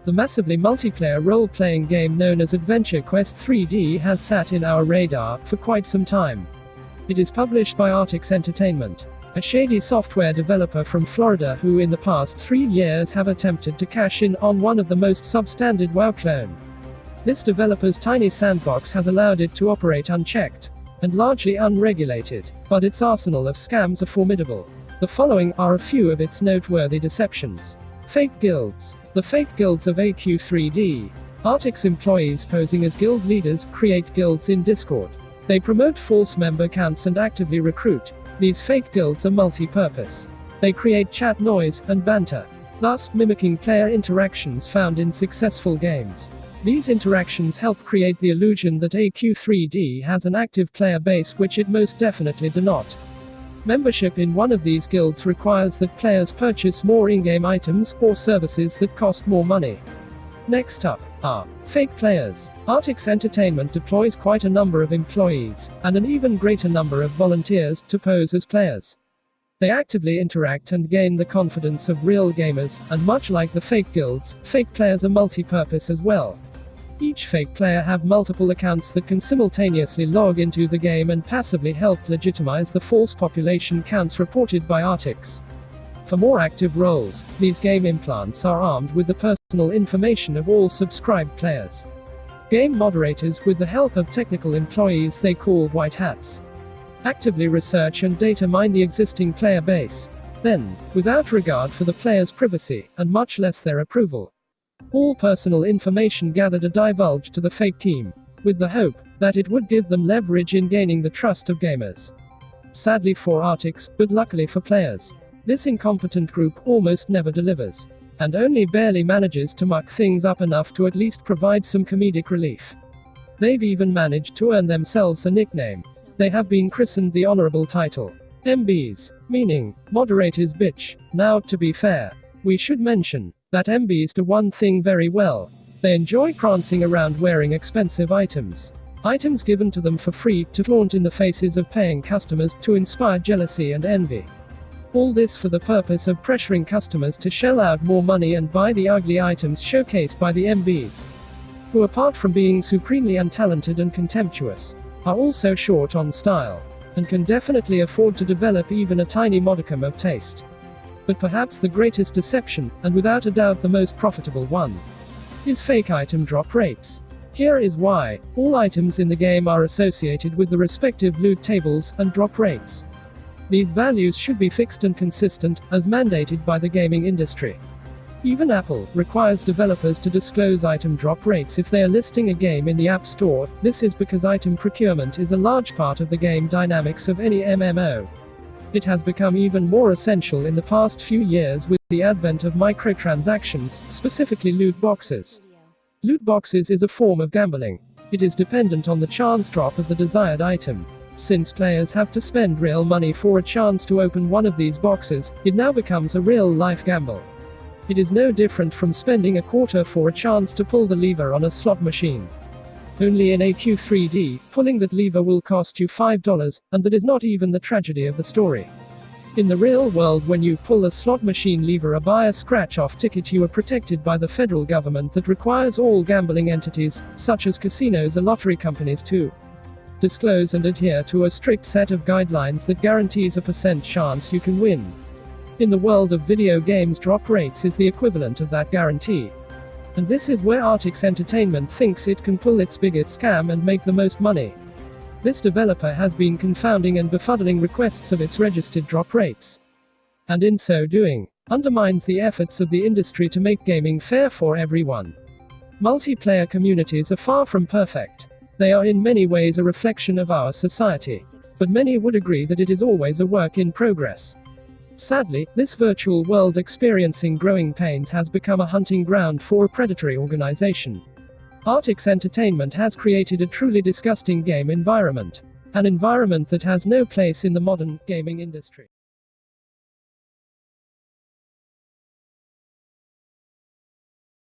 The massively multiplayer role-playing game known as Adventure Quest 3D has sat in our radar for quite some time. It is published by Artix Entertainment, a shady software developer from Florida who in the past 3 years have attempted to cash in on one of the most substandard WoW clone. This developer's tiny sandbox has allowed it to operate unchecked and largely unregulated, but its arsenal of scams are formidable. The following are a few of its noteworthy deceptions. Fake guilds. The fake guilds of AQ3D. Artix employees posing as guild leaders create guilds in Discord. They promote false member counts and actively recruit. These fake guilds are multi-purpose. They create chat noise and banter, thus mimicking player interactions found in successful games. These interactions help create the illusion that AQ3D has an active player base, which it most definitely do not. Membership in one of these guilds requires that players purchase more in-game items or services that cost more money. Next up are fake players. Artix Entertainment deploys quite a number of employees, and an even greater number of volunteers, to pose as players. They actively interact and gain the confidence of real gamers, and much like the fake guilds, fake players are multi-purpose as well. Each fake player have multiple accounts that can simultaneously log into the game and passively help legitimize the false population counts reported by Artix. For more active roles, these game implants are armed with the personal information of all subscribed players. Game moderators, with the help of technical employees they call white hats, actively research and data mine the existing player base. Then, without regard for the player's privacy, and much less their approval, all personal information gathered are divulged to the fake team, with the hope that it would give them leverage in gaining the trust of gamers. Sadly for Artix, but luckily for players, this incompetent group almost never delivers, and only barely manages to muck things up enough to at least provide some comedic relief. They've even managed to earn themselves a nickname. They have been christened the honorable title, MBs, meaning moderators bitch. Now, to be fair, we should mention that MBs do one thing very well. They enjoy prancing around wearing expensive items. Items given to them for free, to flaunt in the faces of paying customers, to inspire jealousy and envy. All this for the purpose of pressuring customers to shell out more money and buy the ugly items showcased by the MBs, who apart from being supremely untalented and contemptuous, are also short on style, and can definitely afford to develop even a tiny modicum of taste. But perhaps the greatest deception, and without a doubt the most profitable one, is fake item drop rates. Here is why. All items in the game are associated with the respective loot tables and drop rates. These values should be fixed and consistent, as mandated by the gaming industry. Even Apple requires developers to disclose item drop rates if they are listing a game in the App Store. This is because item procurement is a large part of the game dynamics of any MMO. It has become even more essential in the past few years with the advent of microtransactions, specifically loot boxes. Loot boxes is a form of gambling. It is dependent on the chance drop of the desired item. Since players have to spend real money for a chance to open one of these boxes, it now becomes a real-life gamble. It is no different from spending a quarter for a chance to pull the lever on a slot machine. Only in AQ3D, pulling that lever will cost you $5, and that is not even the tragedy of the story. In the real world, when you pull a slot machine lever or buy a scratch-off ticket, you are protected by the federal government that requires all gambling entities, such as casinos or lottery companies, to disclose and adhere to a strict set of guidelines that guarantees a % chance you can win. In the world of video games, drop rates is the equivalent of that guarantee. And this is where Artix Entertainment thinks it can pull its biggest scam and make the most money. This developer has been confounding and befuddling requests of its registered drop rates, and in so doing, undermines the efforts of the industry to make gaming fair for everyone. Multiplayer communities are far from perfect. They are in many ways a reflection of our society, but many would agree that it is always a work in progress. Sadly, this virtual world experiencing growing pains has become a hunting ground for a predatory organization. Artix Entertainment has created a truly disgusting game environment. An environment that has no place in the modern gaming industry.